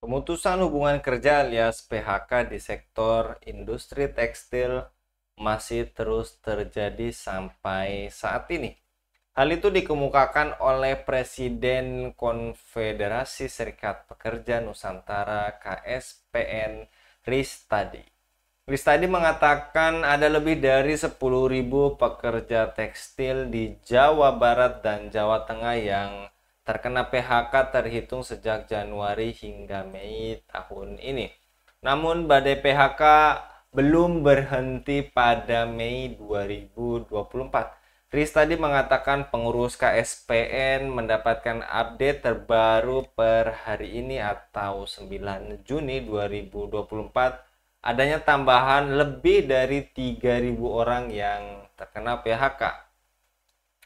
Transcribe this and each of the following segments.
Pemutusan hubungan kerja alias PHK di sektor industri tekstil masih terus terjadi sampai saat ini. Hal itu dikemukakan oleh Presiden Konfederasi Serikat Pekerja Nusantara KSPN Ristadi. Ristadi mengatakan ada lebih dari 10.000 pekerja tekstil di Jawa Barat dan Jawa Tengah yang terkena PHK terhitung sejak Januari hingga Mei tahun ini. Namun badai PHK belum berhenti pada Mei 2024. Ristadi mengatakan pengurus KSPN mendapatkan update terbaru per hari ini atau 9 Juni 2024 adanya tambahan lebih dari 3.000 orang yang terkena PHK.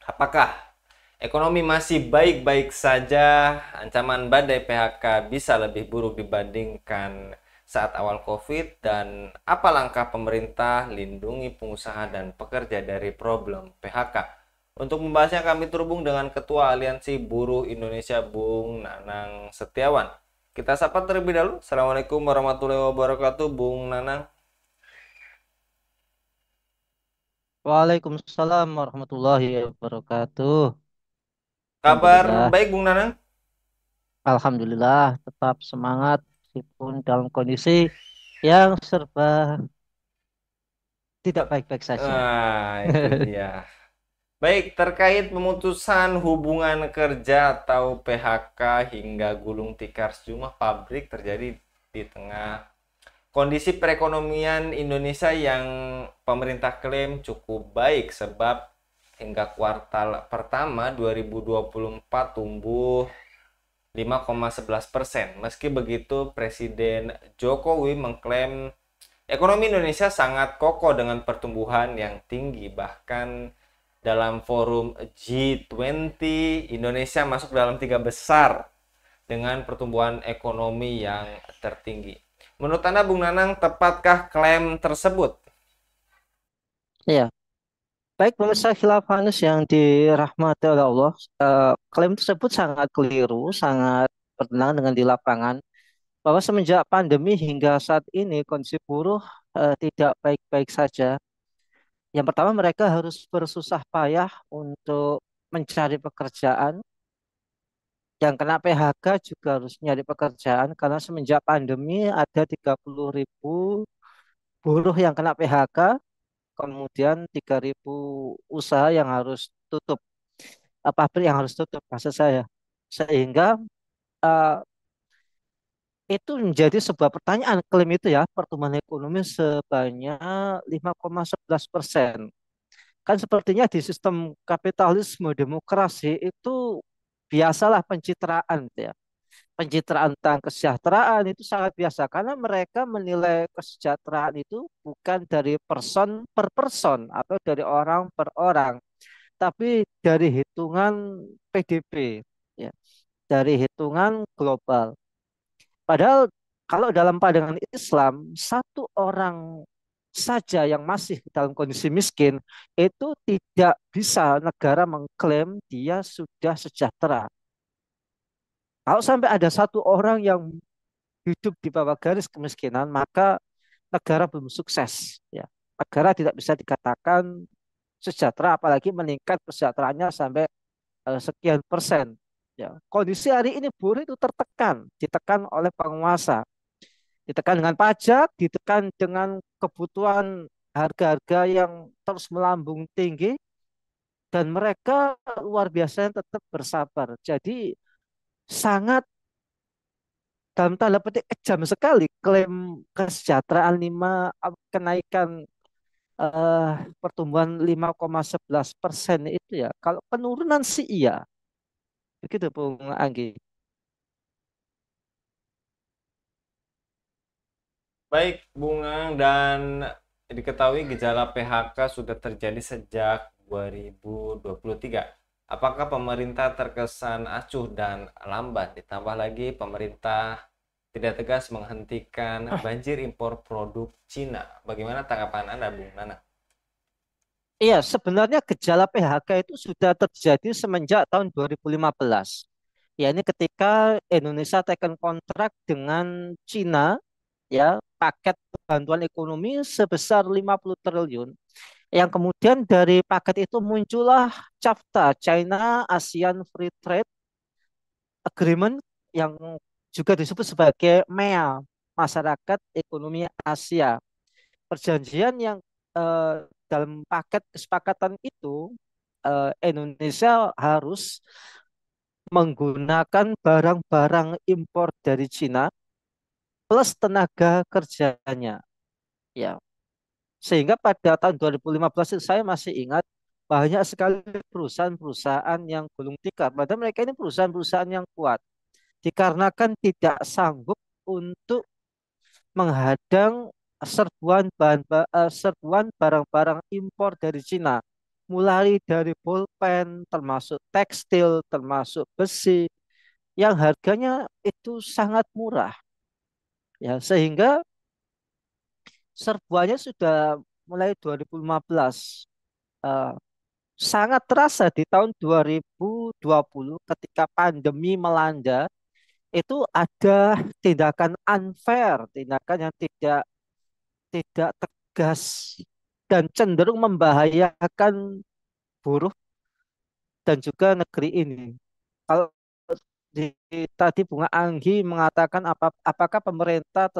Apakah ekonomi masih baik-baik saja? Ancaman badai PHK bisa lebih buruk dibandingkan saat awal COVID, dan apa langkah pemerintah lindungi pengusaha dan pekerja dari problem PHK? Untuk membahasnya kami terhubung dengan Ketua Aliansi Buruh Indonesia Bung Nanang Setiawan. Kita sapa terlebih dahulu. Assalamualaikum warahmatullahi wabarakatuh, Bung Nanang. Waalaikumsalam warahmatullahi wabarakatuh. Kabar Alhamdulillah, baik, Bung Nanang? Alhamdulillah tetap semangat meskipun dalam kondisi yang serba tidak baik-baik saja. Itu dia. Baik, terkait pemutusan hubungan kerja atau PHK hingga gulung tikar sejumlah pabrik terjadi di tengah kondisi perekonomian Indonesia yang pemerintah klaim cukup baik, sebab hingga kuartal pertama 2024 tumbuh 5,11%. Meski begitu, Presiden Jokowi mengklaim ekonomi Indonesia sangat kokoh dengan pertumbuhan yang tinggi. Bahkan dalam forum G20, Indonesia masuk dalam 3 besar dengan pertumbuhan ekonomi yang tertinggi. Menurut Anda, Bung Nanang, tepatkah klaim tersebut? Ya, baik pemirsa Khilaf yang dirahmati oleh Allah, klaim tersebut sangat keliru, sangat bertentangan dengan di lapangan bahwa semenjak pandemi hingga saat ini kondisi buruh tidak baik-baik saja. Yang pertama mereka harus bersusah payah untuk mencari pekerjaan. Yang kena PHK juga harus nyari pekerjaan karena semenjak pandemi ada 30.000 buruh yang kena PHK, kemudian 3.000 usaha yang harus tutup, pabrik yang harus tutup maksud saya. Sehingga eh, itu menjadi sebuah pertanyaan klaim itu ya, pertumbuhan ekonomi sebanyak 5,11%. Kan sepertinya di sistem kapitalisme demokrasi itu biasalah pencitraan gitu ya. Pencitraan tentang kesejahteraan itu sangat biasa karena mereka menilai kesejahteraan itu bukan dari person per person atau dari orang per orang, tapi dari hitungan PDB, ya, dari hitungan global. Padahal kalau dalam pandangan Islam, satu orang saja yang masih dalam kondisi miskin itu tidak bisa negara mengklaim dia sudah sejahtera. Kalau sampai ada satu orang yang hidup di bawah garis kemiskinan, maka negara belum sukses. Ya, negara tidak bisa dikatakan sejahtera, apalagi meningkat kesejahteraannya sampai sekian persen. Ya, kondisi hari ini buruh itu tertekan, ditekan oleh penguasa, ditekan dengan pajak, ditekan dengan kebutuhan harga-harga yang terus melambung tinggi, dan mereka luar biasa tetap bersabar. Jadi sangat dalam tanda petik kejam sekali klaim kesejahteraan kenaikan eh, pertumbuhan 5,11% itu ya. Kalau penurunan sih iya. Begitu Bung Anggi. Baik, Bung Nanang, dan diketahui gejala PHK sudah terjadi sejak 2023. Apakah pemerintah terkesan acuh dan lambat? Ditambah lagi pemerintah tidak tegas menghentikan banjir impor produk Cina. Bagaimana tanggapan Anda, Bung Nana? Iya, sebenarnya gejala PHK itu sudah terjadi semenjak tahun 2015. Ya ini ketika Indonesia taken kontrak dengan Cina, ya paket bantuan ekonomi sebesar 50 triliun. Yang kemudian dari paket itu muncullah CAFTA, China ASEAN Free Trade Agreement, yang juga disebut sebagai MEA, Masyarakat Ekonomi Asia. Perjanjian yang dalam paket kesepakatan itu Indonesia harus menggunakan barang-barang impor dari Cina plus tenaga kerjanya. Ya, sehingga pada tahun 2015 itu saya masih ingat banyak sekali perusahaan-perusahaan yang gulung tikar. Padahal mereka ini perusahaan-perusahaan yang kuat. Dikarenakan tidak sanggup untuk menghadang serbuan barang-barang impor dari Cina. Mulai dari pulpen, termasuk tekstil, termasuk besi, yang harganya itu sangat murah. Ya, sehingga serbuannya sudah mulai 2015. Eh, Sangat terasa di tahun 2020 ketika pandemi melanda, itu ada tindakan unfair, tindakan yang tidak tidak tegas dan cenderung membahayakan buruh dan juga negeri ini. Kalau tadi Bunga Anggi mengatakan apakah pemerintah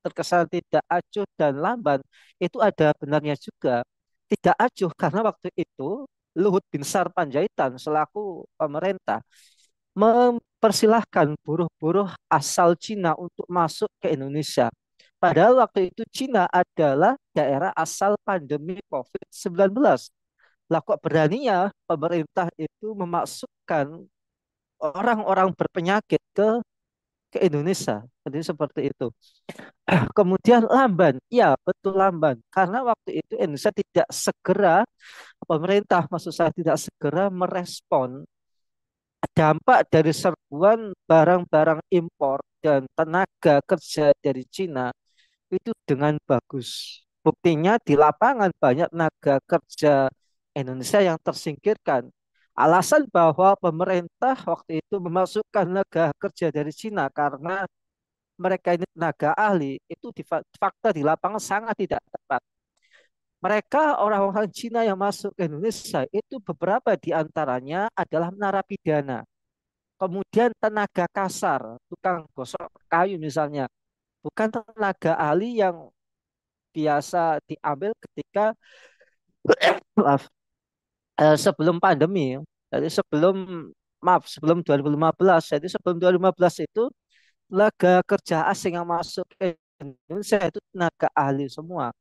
terkesan tidak acuh dan lamban, itu ada benarnya juga. Tidak acuh karena waktu itu Luhut Binsar Panjaitan selaku pemerintah mempersilahkan buruh-buruh asal Cina untuk masuk ke Indonesia. Padahal waktu itu Cina adalah daerah asal pandemi COVID-19. Lah kok beraninya pemerintah itu memasukkan orang-orang berpenyakit ke Indonesia. Jadi seperti itu. Kemudian lamban, ya betul lamban. Karena waktu itu Indonesia tidak segera, pemerintah maksud saya tidak segera merespon dampak dari serbuan barang-barang impor dan tenaga kerja dari Cina itu dengan bagus. Buktinya di lapangan banyak tenaga kerja Indonesia yang tersingkirkan. Alasan bahwa pemerintah waktu itu memasukkan tenaga kerja dari Cina karena mereka ini tenaga ahli, itu fakta di lapangan sangat tidak tepat. Mereka orang-orang Cina yang masuk ke Indonesia itu beberapa di antaranya adalah narapidana. Kemudian tenaga kasar, tukang gosok kayu misalnya, bukan tenaga ahli yang biasa diambil ketika maaf, sebelum pandemi. Jadi sebelum 2015, jadi sebelum 2015 itu tenaga kerja asing yang masuk ke Indonesia itu tenaga ahli semua.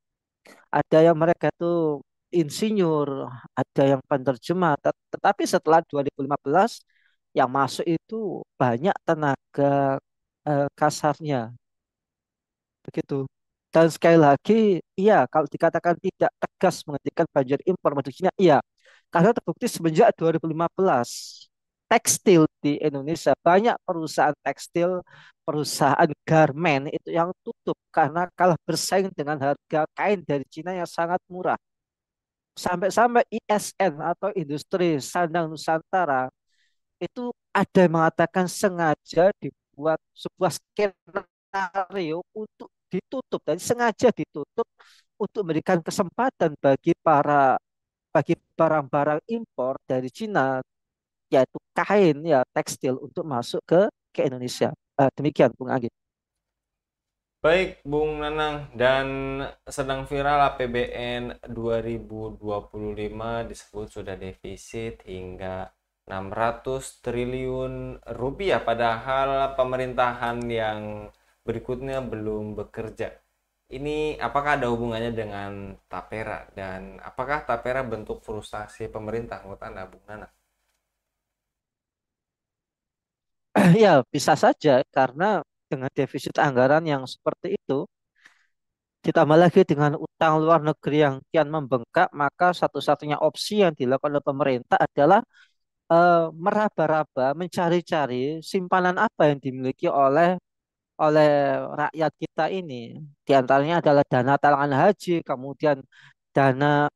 Ada yang mereka itu insinyur, ada yang penerjemah, tetapi setelah 2015 yang masuk itu banyak tenaga kasarnya begitu. Dan sekali lagi, iya kalau dikatakan tidak tegas menghentikan banjir impor produk Cina, iya. Karena terbukti semenjak 2015 tekstil di Indonesia banyak perusahaan tekstil, perusahaan garmen itu yang tutup karena kalah bersaing dengan harga kain dari Cina yang sangat murah. Sampai-sampai ISN atau industri sandang Nusantara itu ada yang mengatakan sengaja dibuat sebuah skenario untuk ditutup dan sengaja ditutup untuk memberikan kesempatan bagi barang-barang impor dari Cina, yaitu kain ya tekstil untuk masuk ke Indonesia. Demikian Bung Agit. Baik, Bung Nanang, dan sedang viral APBN 2025 disebut sudah defisit hingga 600 triliun rupiah, padahal pemerintahan yang berikutnya belum bekerja. Ini apakah ada hubungannya dengan Tapera, dan apakah Tapera bentuk frustasi pemerintah menurut Anda, Bung Nanang? Ya, bisa saja karena dengan defisit anggaran yang seperti itu, ditambah lagi dengan utang luar negeri yang kian membengkak, maka satu-satunya opsi yang dilakukan oleh pemerintah adalah meraba-raba, mencari-cari simpanan apa yang dimiliki oleh rakyat kita ini. Di antaranya adalah dana talangan haji, kemudian dana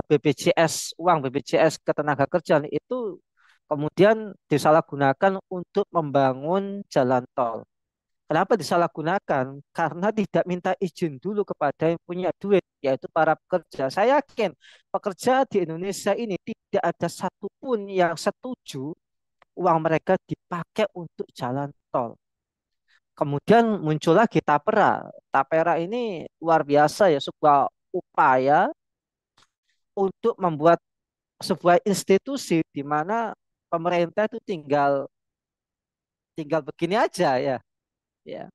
BPJS, uang BPJS ketenaga kerjaan itu kemudian disalahgunakan untuk membangun jalan tol. Kenapa disalahgunakan? Karena tidak minta izin dulu kepada yang punya duit, yaitu para pekerja. Saya yakin pekerja di Indonesia ini tidak ada satupun yang setuju uang mereka dipakai untuk jalan tol. Kemudian muncul lagi Tapera. Tapera ini luar biasa ya, sebuah upaya untuk membuat sebuah institusi di mana pemerintah itu tinggal tinggal begini aja ya. Ya.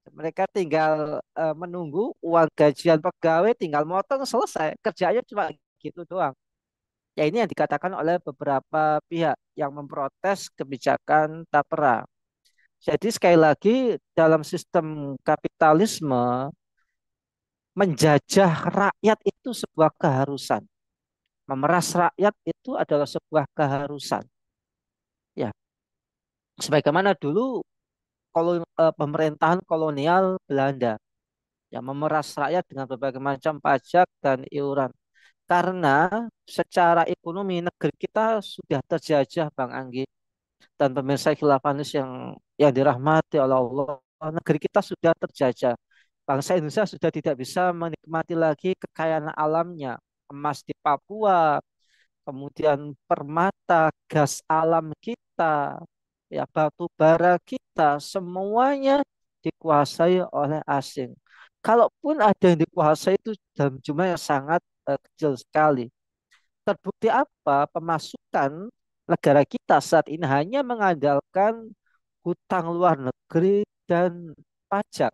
Mereka tinggal menunggu uang gajian pegawai, tinggal motong selesai. Kerjanya cuma gitu doang. Ya ini yang dikatakan oleh beberapa pihak yang memprotes kebijakan Tapera. Jadi sekali lagi dalam sistem kapitalisme menjajah rakyat itu sebuah keharusan. Memeras rakyat itu adalah sebuah keharusan. Ya, sebagaimana dulu pemerintahan kolonial Belanda yang memeras rakyat dengan berbagai macam pajak dan iuran. Karena secara ekonomi negeri kita sudah terjajah, Bang Anggi dan pemirsa Khilafanis yang dirahmati oleh Allah, negeri kita sudah terjajah. Bangsa Indonesia sudah tidak bisa menikmati lagi kekayaan alamnya, emas di Papua, kemudian permata, gas alam kita, ya batu bara kita, semuanya dikuasai oleh asing. Kalaupun ada yang dikuasai itu dalam jumlah yang sangat kecil sekali. Terbukti apa? Pemasukan negara kita saat ini hanya mengandalkan hutang luar negeri dan pajak.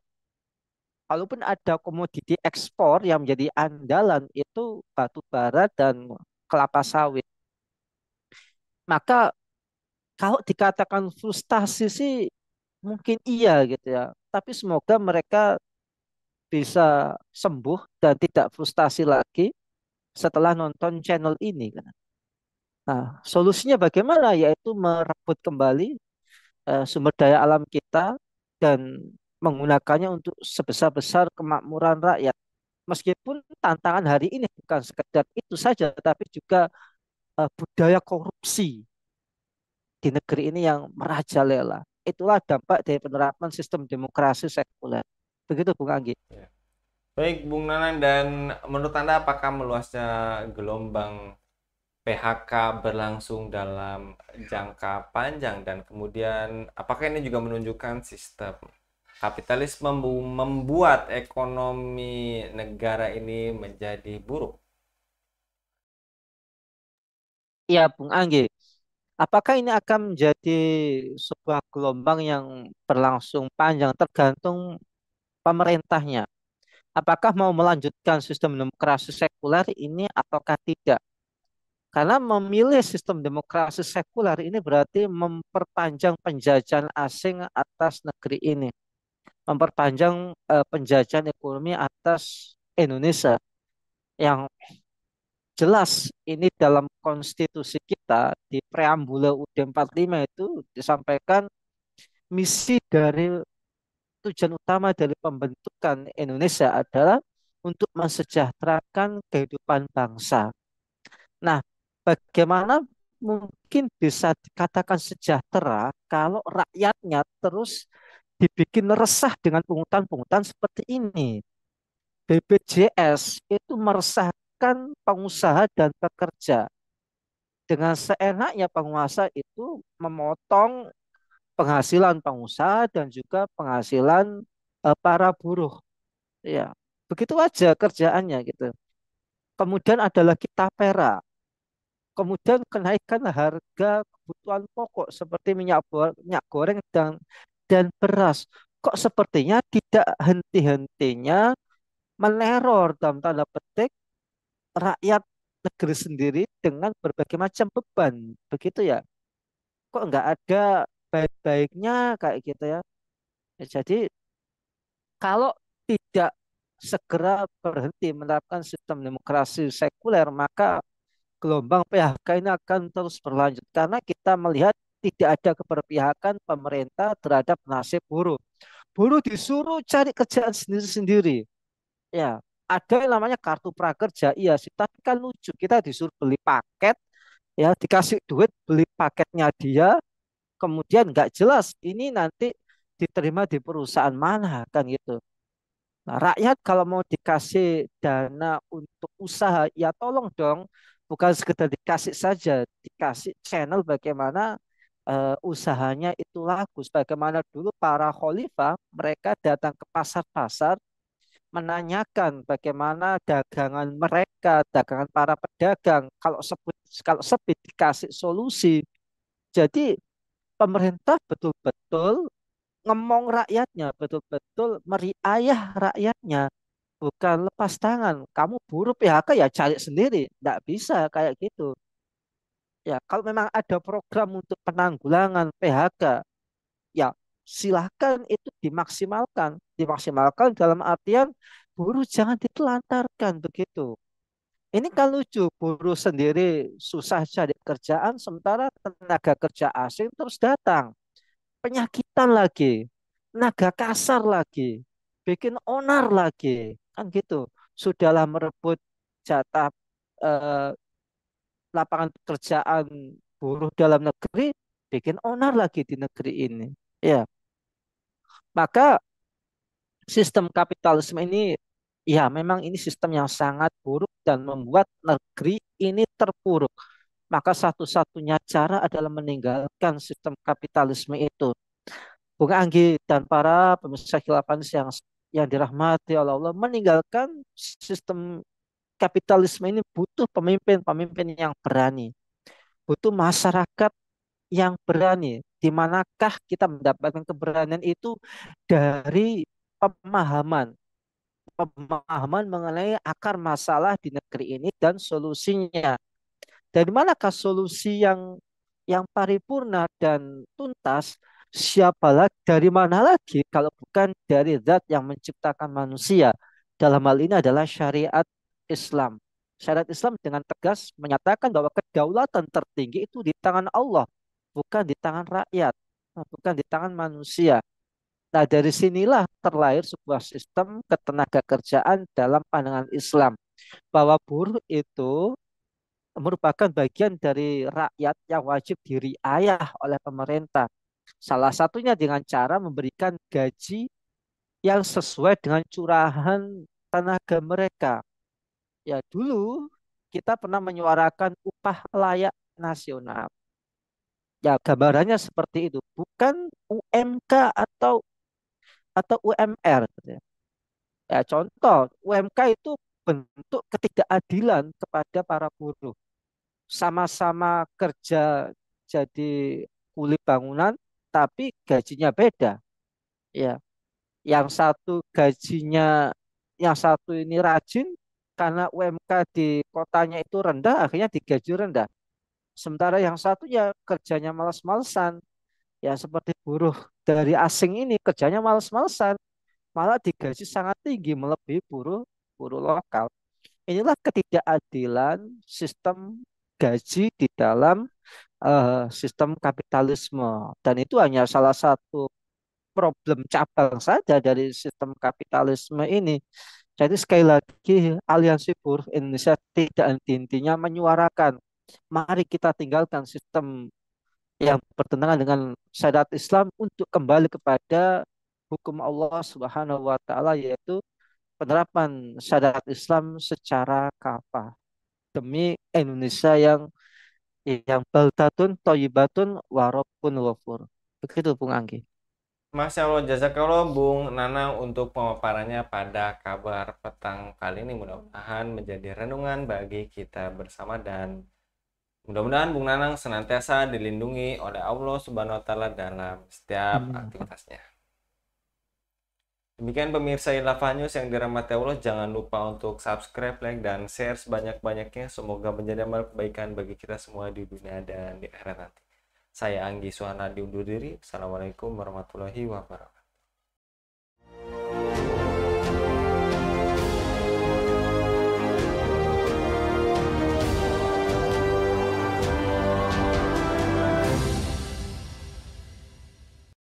Kalaupun ada komoditi ekspor yang menjadi andalan itu batu bara dan kelapa sawit. Maka kalau dikatakan frustasi sih mungkin iya gitu ya. Tapi semoga mereka bisa sembuh dan tidak frustasi lagi setelah nonton channel ini kan. Nah, solusinya bagaimana? Yaitu merebut kembali sumber daya alam kita dan menggunakannya untuk sebesar-besar kemakmuran rakyat. Meskipun tantangan hari ini bukan sekedar itu saja, tapi juga budaya korupsi di negeri ini yang merajalela. Itulah dampak dari penerapan sistem demokrasi sekuler. Begitu, Bung Anggi. Ya. Baik, Bung Nanang, dan menurut Anda apakah meluasnya gelombang PHK berlangsung dalam jangka panjang, dan kemudian apakah ini juga menunjukkan sistem kapitalisme membuat ekonomi negara ini menjadi buruk? Iya, Bung Anggi. Apakah ini akan menjadi sebuah gelombang yang berlangsung panjang tergantung pemerintahnya? Apakah mau melanjutkan sistem demokrasi sekuler ini ataukah tidak? Karena memilih sistem demokrasi sekuler ini berarti memperpanjang penjajahan asing atas negeri ini, memperpanjang penjajahan ekonomi atas Indonesia yang jelas ini dalam konstitusi kita di preambula UUD 45 itu disampaikan misi dari tujuan utama dari pembentukan Indonesia adalah untuk mensejahterakan kehidupan bangsa. Nah, bagaimana mungkin bisa dikatakan sejahtera kalau rakyatnya terus dibikin resah dengan pungutan-pungutan seperti ini? BPJS itu meresahkan pengusaha dan pekerja. Dengan seenaknya penguasa itu memotong penghasilan pengusaha dan juga penghasilan para buruh. Ya, begitu aja kerjaannya gitu. Kemudian ada lagi tapera. Kemudian kenaikan harga kebutuhan pokok seperti minyak goreng dan beras. Kok sepertinya tidak henti-hentinya meneror dalam tanda petik rakyat negeri sendiri dengan berbagai macam beban. Begitu ya. Kok nggak ada baik-baiknya kayak gitu ya. Ya, jadi kalau tidak segera berhenti menerapkan sistem demokrasi sekuler, maka gelombang PHK ini akan terus berlanjut karena kita melihat tidak ada keberpihakan pemerintah terhadap nasib buruh. Buruh disuruh cari kerjaan sendiri-sendiri. Ya, ada yang namanya kartu prakerja, iya sih, tapi kan lucu. Kita disuruh beli paket, Ya dikasih duit beli paketnya dia, kemudian nggak jelas ini nanti diterima di perusahaan mana kan gitu. Nah, rakyat kalau mau dikasih dana untuk usaha, ya tolong dong, bukan sekedar dikasih saja, dikasih channel bagaimana usahanya itu laku. Bagaimana dulu para khalifah, mereka datang ke pasar-pasar, menanyakan bagaimana dagangan mereka, dagangan para pedagang. Kalau sebut dikasih solusi. Jadi pemerintah betul-betul ngemong rakyatnya, betul-betul meriayah rakyatnya, bukan lepas tangan. Kamu buruh PHK ya cari sendiri, nggak bisa kayak gitu. Ya, kalau memang ada program untuk penanggulangan PHK, ya silahkan itu dimaksimalkan. Dimaksimalkan dalam artian buruh jangan ditelantarkan begitu. Ini kan lucu, buruh sendiri susah cari kerjaan, sementara tenaga kerja asing terus datang. Penyakitan lagi, naga kasar lagi, bikin onar lagi, kan gitu. Sudahlah merebut jatah eh, lapangan pekerjaan buruh dalam negeri, bikin onar lagi di negeri ini. Ya, maka sistem kapitalisme ini, ya memang ini sistem yang sangat buruk dan membuat negeri ini terpuruk. Maka satu-satunya cara adalah meninggalkan sistem kapitalisme itu. Bung Anggi dan para pemirsa Khilafah yang dirahmati oleh Allah, meninggalkan sistem kapitalisme ini butuh pemimpin-pemimpin yang berani, butuh masyarakat yang berani. Di manakah kita mendapatkan keberanian itu dari pemahaman, pemahaman mengenai akar masalah di negeri ini dan solusinya. Dari manakah solusi yang paripurna dan tuntas? Siapa lagi, dari mana lagi kalau bukan dari zat yang menciptakan manusia? Dalam hal ini adalah syariat Islam. Syariat Islam dengan tegas menyatakan bahwa kedaulatan tertinggi itu di tangan Allah, bukan di tangan rakyat, bukan di tangan manusia. Nah, dari sinilah terlahir sebuah sistem ketenaga kerjaan dalam pandangan Islam, bahwa buruh itu merupakan bagian dari rakyat yang wajib diriayah oleh pemerintah. Salah satunya dengan cara memberikan gaji yang sesuai dengan curahan tenaga mereka. Ya dulu kita pernah menyuarakan upah layak nasional. Ya gambarannya seperti itu, bukan UMK atau UMR, gitu ya. Ya, contoh UMK itu bentuk ketidakadilan kepada para buruh. Sama-sama kerja jadi kuli bangunan, tapi gajinya beda. Ya, yang satu gajinya, yang satu ini rajin karena UMK di kotanya itu rendah, akhirnya digaji rendah. Sementara yang satunya kerjanya males-malesan, ya seperti buruh dari asing ini kerjanya males-malesan, malah digaji sangat tinggi melebihi buruh buruh lokal. Inilah ketidakadilan sistem gaji di dalam sistem kapitalisme. Dan itu hanya salah satu problem cabang saja dari sistem kapitalisme ini. Jadi sekali lagi Aliansi Buruh Indonesia tidak henti-hentinya menyuarakan, mari kita tinggalkan sistem yang bertentangan dengan syariat Islam untuk kembali kepada hukum Allah Subhanahu wa taala, yaitu penerapan syariat Islam secara kafah demi Indonesia yang baldatun toyibatun warobun wafur. Begitu Bung Anggi. Masya Allah, jazakallah Bung Nanang untuk pemaparannya pada kabar petang kali ini. Mudah-mudahan menjadi renungan bagi kita bersama dan mudah-mudahan Bung Nanang senantiasa dilindungi oleh Allah Subhanahu wa taala dalam setiap Amin. aktivitasnya. Demikian pemirsa Ilafah News yang dirahmati Allah, jangan lupa untuk subscribe, like, dan share sebanyak-banyaknya. Semoga menjadi amal kebaikan bagi kita semua di dunia dan di akhirat nanti. Saya Anggi Suhana diundur diri. Assalamualaikum warahmatullahi wabarakatuh.